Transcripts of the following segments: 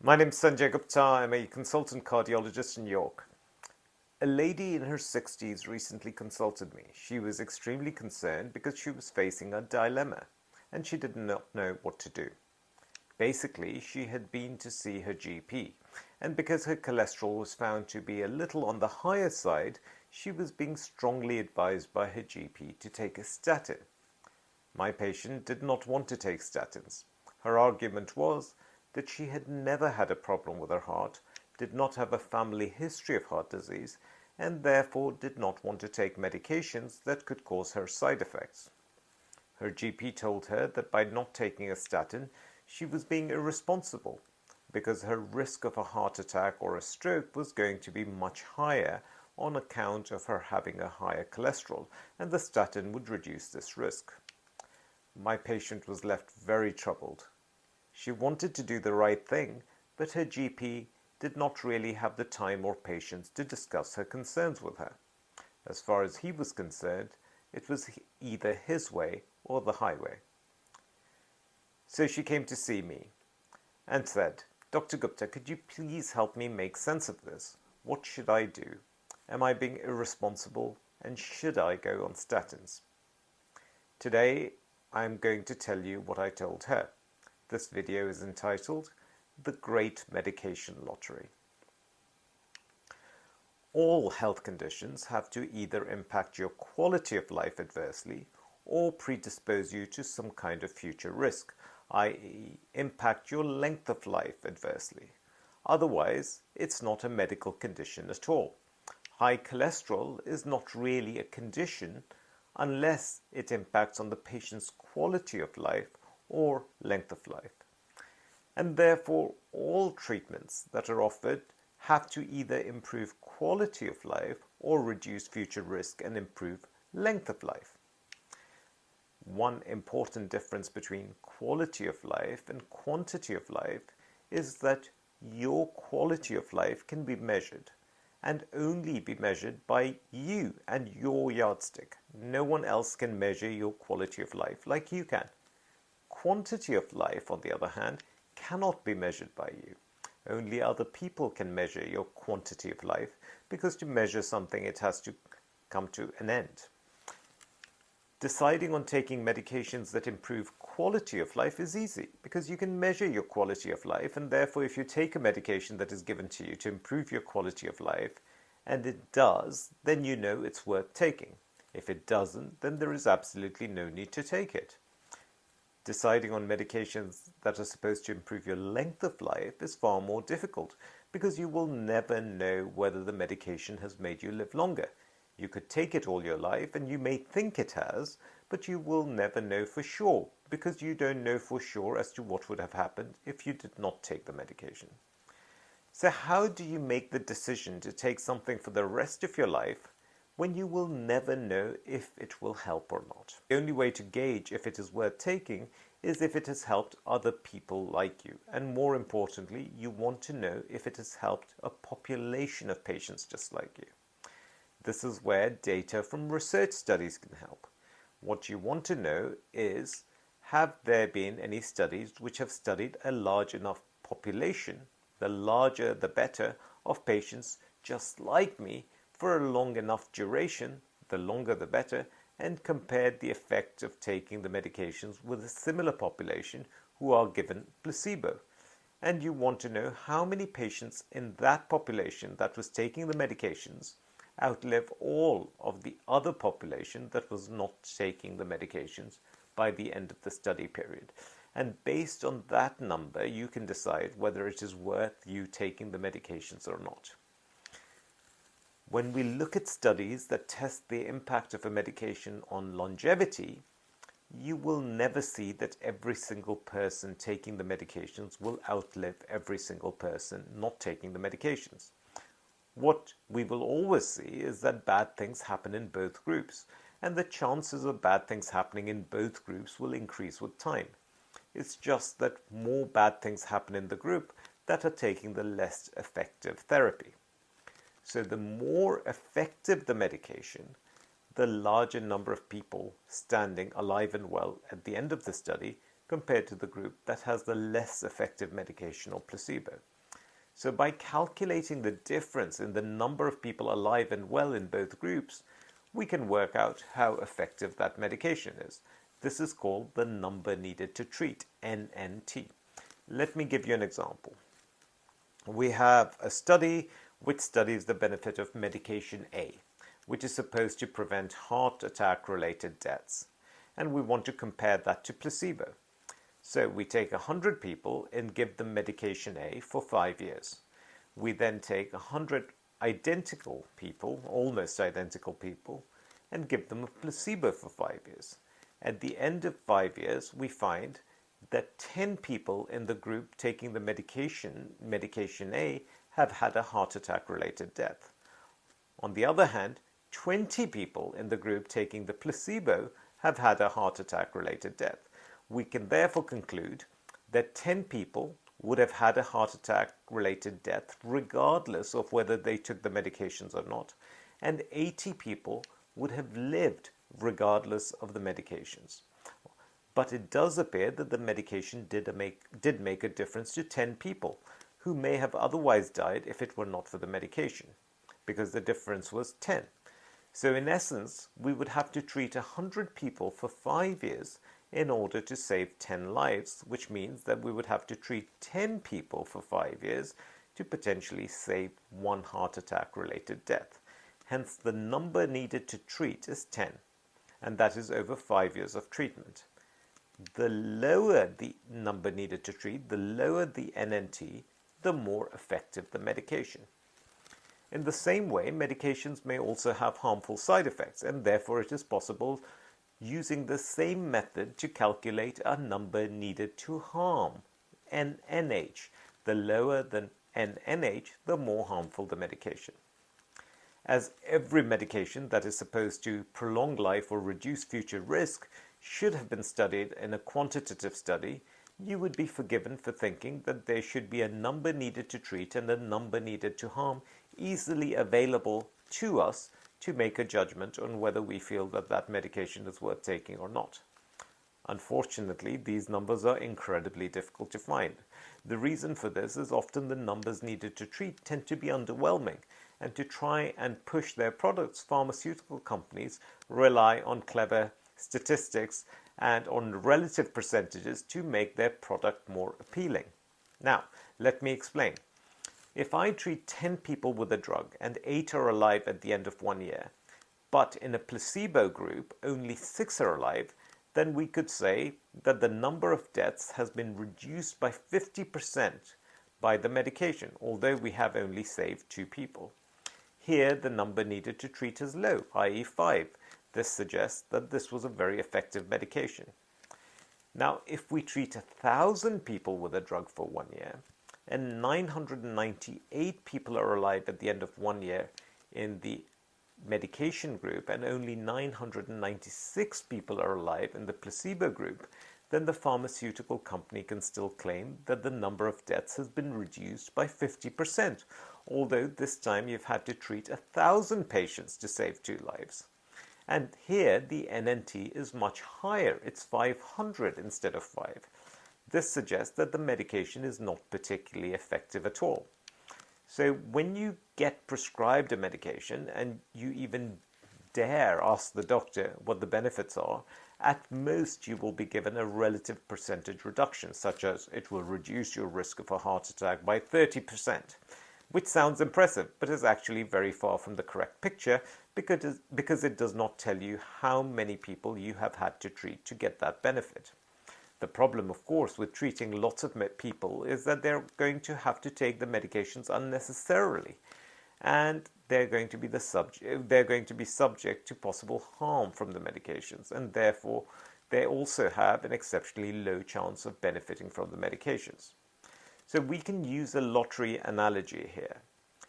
My name's Sanjay Gupta. I'm a consultant cardiologist in York. A lady in her 60s recently consulted me. She was extremely concerned because she was facing a dilemma and she did not know what to do. Basically, she had been to see her GP, and because her cholesterol was found to be a little on the higher side, she was being strongly advised by her GP to take a statin. My patient did not want to take statins. Her argument was that she had never had a problem with her heart, did not have a family history of heart disease, and therefore did not want to take medications that could cause her side effects. Her GP told her that by not taking a statin, she was being irresponsible because her risk of a heart attack or a stroke was going to be much higher on account of her having a higher cholesterol, and the statin would reduce this risk. My patient was left very troubled. She wanted to do the right thing, but her GP did not really have the time or patience to discuss her concerns with her. As far as he was concerned, it was either his way or the highway. So she came to see me and said, "Dr. Gupta, could you please help me make sense of this? What should I do? Am I being irresponsible, and should I go on statins?" Today, I'm going to tell you what I told her. This video is entitled The Great Medication Lottery. All health conditions have to either impact your quality of life adversely or predispose you to some kind of future risk, i.e., impact your length of life adversely. Otherwise, it's not a medical condition at all. High cholesterol is not really a condition unless it impacts on the patient's quality of life or length of life. And therefore, all treatments that are offered have to either improve quality of life or reduce future risk and improve length of life. One important difference between quality of life and quantity of life is that your quality of life can be measured and only be measured by you and your yardstick. No one else can measure your quality of life like you can. Quantity of life, on the other hand, cannot be measured by you. Only other people can measure your quantity of life, because to measure something, it has to come to an end. Deciding on taking medications that improve quality of life is easy, because you can measure your quality of life, and therefore if you take a medication that is given to you to improve your quality of life, and it does, then you know it's worth taking. If it doesn't, then there is absolutely no need to take it. Deciding on medications that are supposed to improve your length of life is far more difficult, because you will never know whether the medication has made you live longer. You could take it all your life and you may think it has, but you will never know for sure, because you don't know for sure as to what would have happened if you did not take the medication. So how do you make the decision to take something for the rest of your life when you will never know if it will help or not? The only way to gauge if it is worth taking is if it has helped other people like you. And more importantly, you want to know if it has helped a population of patients just like you. This is where data from research studies can help. What you want to know is, have there been any studies which have studied a large enough population, the larger the better, of patients just like me for a long enough duration, the longer the better, and compared the effect of taking the medications with a similar population who are given placebo. And you want to know how many patients in that population that was taking the medications outlive all of the other population that was not taking the medications by the end of the study period. And based on that number, you can decide whether it is worth you taking the medications or not. When we look at studies that test the impact of a medication on longevity, you will never see that every single person taking the medications will outlive every single person not taking the medications. What we will always see is that bad things happen in both groups, and the chances of bad things happening in both groups will increase with time. It's just that more bad things happen in the group that are taking the less effective therapy. So the more effective the medication, the larger number of people standing alive and well at the end of the study compared to the group that has the less effective medication or placebo. So by calculating the difference in the number of people alive and well in both groups, we can work out how effective that medication is. This is called the number needed to treat, NNT. Let me give you an example. We have a study which studies the benefit of medication A, which is supposed to prevent heart attack-related deaths. And we want to compare that to placebo. So we take 100 people and give them medication A for 5 years. We then take 100 identical people, almost identical people, and give them a placebo for 5 years. At the end of 5 years, we find that 10 people in the group taking the medication A, have had a heart attack-related death. On the other hand, 20 people in the group taking the placebo have had a heart attack-related death. We can therefore conclude that 10 people would have had a heart attack-related death regardless of whether they took the medications or not, and 80 people would have lived regardless of the medications. But it does appear that the medication did make a difference to 10 people who may have otherwise died if it were not for the medication, because the difference was 10. So in essence, we would have to treat 100 people for 5 years in order to save 10 lives, which means that we would have to treat 10 people for 5 years to potentially save 1 heart attack-related death. Hence, the number needed to treat is 10, and that is over 5 years of treatment. The lower the number needed to treat, the lower the NNT, the more effective the medication. In the same way, medications may also have harmful side effects, and therefore it is possible using the same method to calculate a number needed to harm, NNH. The lower the NNH, the more harmful the medication. As every medication that is supposed to prolong life or reduce future risk should have been studied in a quantitative study, you would be forgiven for thinking that there should be a number needed to treat and a number needed to harm easily available to us to make a judgment on whether we feel that that medication is worth taking or not. Unfortunately, these numbers are incredibly difficult to find. The reason for this is often the numbers needed to treat tend to be underwhelming, and to try and push their products, pharmaceutical companies rely on clever statistics and on relative percentages to make their product more appealing. Now, let me explain. If I treat 10 people with a drug and 8 are alive at the end of 1 year, but in a placebo group only 6 are alive, then we could say that the number of deaths has been reduced by 50% by the medication, although we have only saved 2 people. Here, the number needed to treat is low, i.e. 5. This suggests that this was a very effective medication. Now, if we treat 1,000 people with a drug for 1 year, and 998 people are alive at the end of 1 year in the medication group, and only 996 people are alive in the placebo group, then the pharmaceutical company can still claim that the number of deaths has been reduced by 50%, although this time you've had to treat 1,000 patients to save 2 lives. And here the NNT is much higher, it's 500 instead of 5. This suggests that the medication is not particularly effective at all. So when you get prescribed a medication and you even dare ask the doctor what the benefits are, at most you will be given a relative percentage reduction, such as it will reduce your risk of a heart attack by 30%, which sounds impressive, but is actually very far from the correct picture because it does not tell you how many people you have had to treat to get that benefit. The problem, of course, with treating lots of people is that they're going to have to take the medications unnecessarily, and they're going to be subject to possible harm from the medications, and therefore they also have an exceptionally low chance of benefiting from the medications. So we can use a lottery analogy here.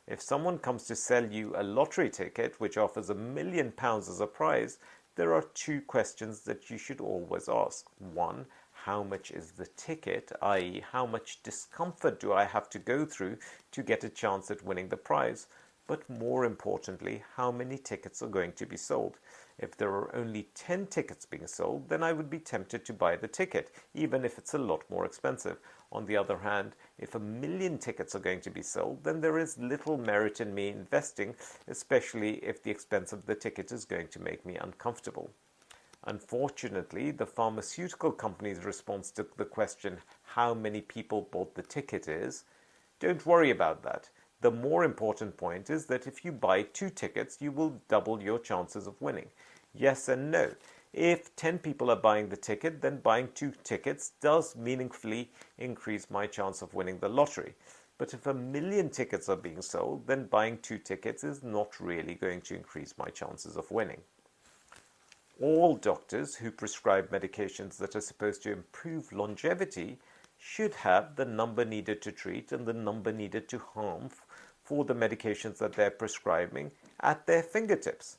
If someone comes to sell you a lottery ticket which offers £1 million as a prize, there are 2 questions that you should always ask. 1, how much is the ticket, i.e. how much discomfort do I have to go through to get a chance at winning the prize? But more importantly, how many tickets are going to be sold? If there are only 10 tickets being sold, then I would be tempted to buy the ticket, even if it's a lot more expensive. On the other hand, if 1,000,000 tickets are going to be sold, then there is little merit in me investing, especially if the expense of the ticket is going to make me uncomfortable. Unfortunately, the pharmaceutical company's response to the question, how many people bought the ticket, is, don't worry about that. The more important point is that if you buy 2 tickets, you will double your chances of winning. Yes and no. If 10 people are buying the ticket, then buying 2 tickets does meaningfully increase my chance of winning the lottery. But if 1,000,000 tickets are being sold, then buying 2 tickets is not really going to increase my chances of winning. All doctors who prescribe medications that are supposed to improve longevity should have the number needed to treat and the number needed to harm for the medications that they're prescribing at their fingertips.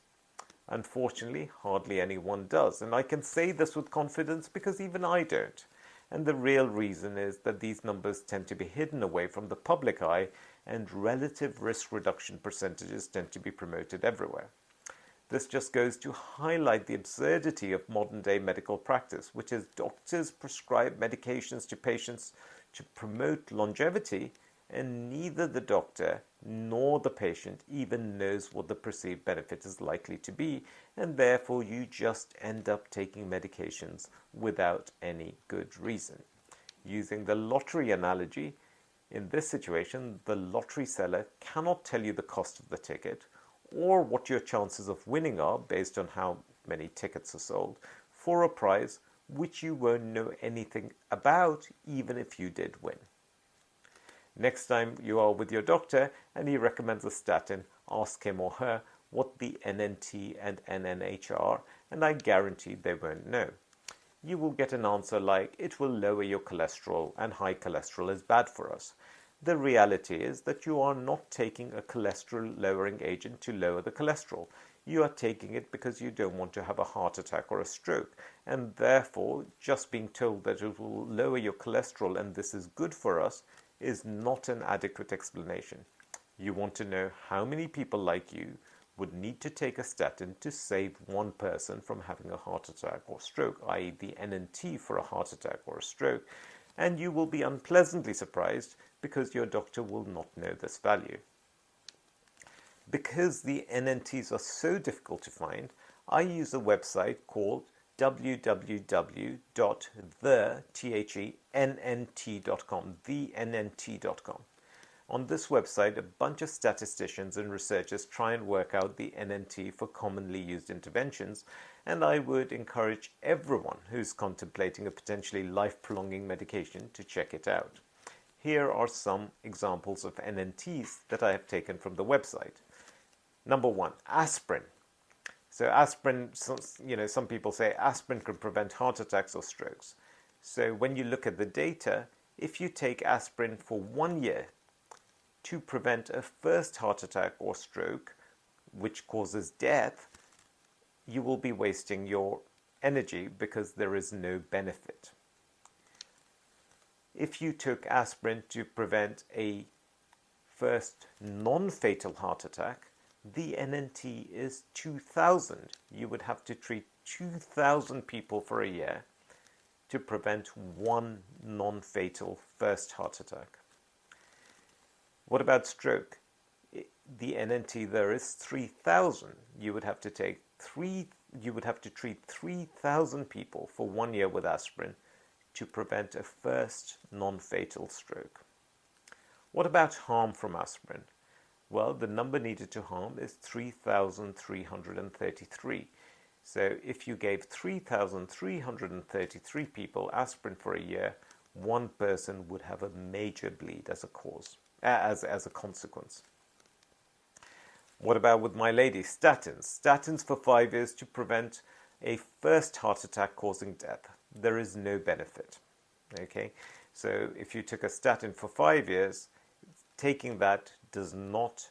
Unfortunately, hardly anyone does, and I can say this with confidence because even I don't. And the real reason is that these numbers tend to be hidden away from the public eye, and relative risk reduction percentages tend to be promoted everywhere. This just goes to highlight the absurdity of modern-day medical practice, which is doctors prescribe medications to patients to promote longevity, and neither the doctor nor the patient even knows what the perceived benefit is likely to be, and therefore you just end up taking medications without any good reason. Using the lottery analogy, in this situation, the lottery seller cannot tell you the cost of the ticket, or what your chances of winning are based on how many tickets are sold, for a prize which you won't know anything about even if you did win. Next time you are with your doctor and he recommends a statin, ask him or her what the NNT and NNH are, and I guarantee they won't know. You will get an answer like, it will lower your cholesterol and high cholesterol is bad for us. The reality is that you are not taking a cholesterol-lowering agent to lower the cholesterol. You are taking it because you don't want to have a heart attack or a stroke, and therefore just being told that it will lower your cholesterol and this is good for us is not an adequate explanation. You want to know how many people like you would need to take a statin to save one person from having a heart attack or stroke, i.e. the NNT for a heart attack or a stroke, and you will be unpleasantly surprised because your doctor will not know this value. Because the NNTs are so difficult to find, I use a website called www.thennt.com, thennt.com. On this website, a bunch of statisticians and researchers try and work out the NNT for commonly used interventions, and I would encourage everyone who's contemplating a potentially life-prolonging medication to check it out. Here are some examples of NNTs that I have taken from the website. Number 1, aspirin. So aspirin, some people say aspirin can prevent heart attacks or strokes. So when you look at the data, if you take aspirin for 1 year to prevent a first heart attack or stroke, which causes death, you will be wasting your energy because there is no benefit. If you took aspirin to prevent a first non-fatal heart attack, the NNT is 2,000. You would have to treat 2,000 people for a year to prevent one non-fatal first heart attack. What about stroke? The NNT there is 3,000. You would have to treat 3,000 people for 1 year with aspirin to prevent a first non-fatal stroke. What about harm from aspirin? Well, the number needed to harm is 3,333. So if you gave 3,333 people aspirin for a year, one person would have a major bleed as a cause, as a consequence. What about with my lady, statins? Statins for 5 years to prevent a first heart attack causing death. There is no benefit. Okay, so if you took a statin for 5 years, taking that has not,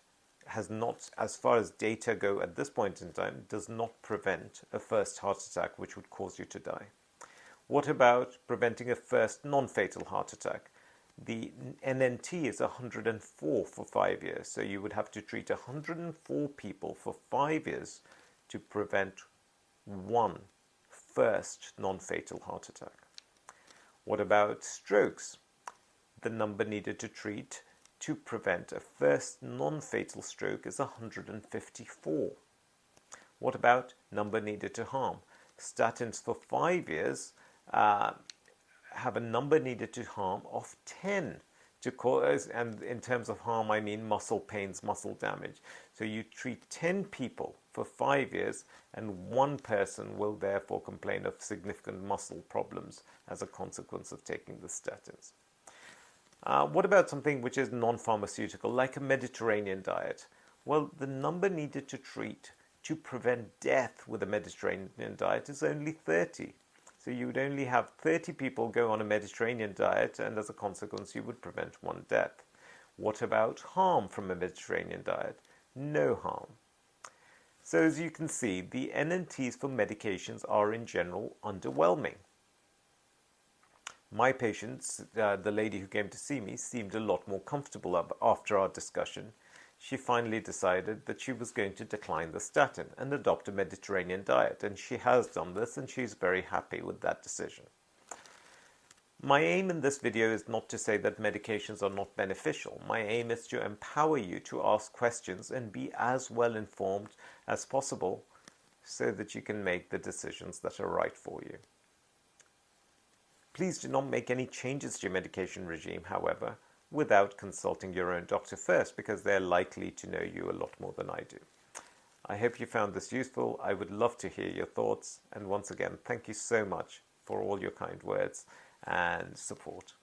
as far as data go at this point in time, does not prevent a first heart attack which would cause you to die. What about preventing a first non-fatal heart attack? The NNT is 104 for 5 years, so you would have to treat 104 people for 5 years to prevent one first non-fatal heart attack. What about strokes? The number needed to treat to prevent a first non-fatal stroke is 154. What about number needed to harm? Statins for 5 years have a number needed to harm of 10 to cause, and in terms of harm I mean muscle pains, muscle damage. So you treat 10 people for 5 years and one person will therefore complain of significant muscle problems as a consequence of taking the statins. What about something which is non-pharmaceutical, like a Mediterranean diet? Well, the number needed to treat to prevent death with a Mediterranean diet is only 30. So you would only have 30 people go on a Mediterranean diet, and as a consequence you would prevent one death. What about harm from a Mediterranean diet? No harm. So as you can see, the NNTs for medications are in general underwhelming. My patients, the lady who came to see me, seemed a lot more comfortable after our discussion. She finally decided that she was going to decline the statin and adopt a Mediterranean diet, and she has done this and she's very happy with that decision. My aim in this video is not to say that medications are not beneficial. My aim is to empower you to ask questions and be as well informed as possible so that you can make the decisions that are right for you. Please do not make any changes to your medication regime, however, without consulting your own doctor first, because they're likely to know you a lot more than I do. I hope you found this useful. I would love to hear your thoughts. And once again, thank you so much for all your kind words and support.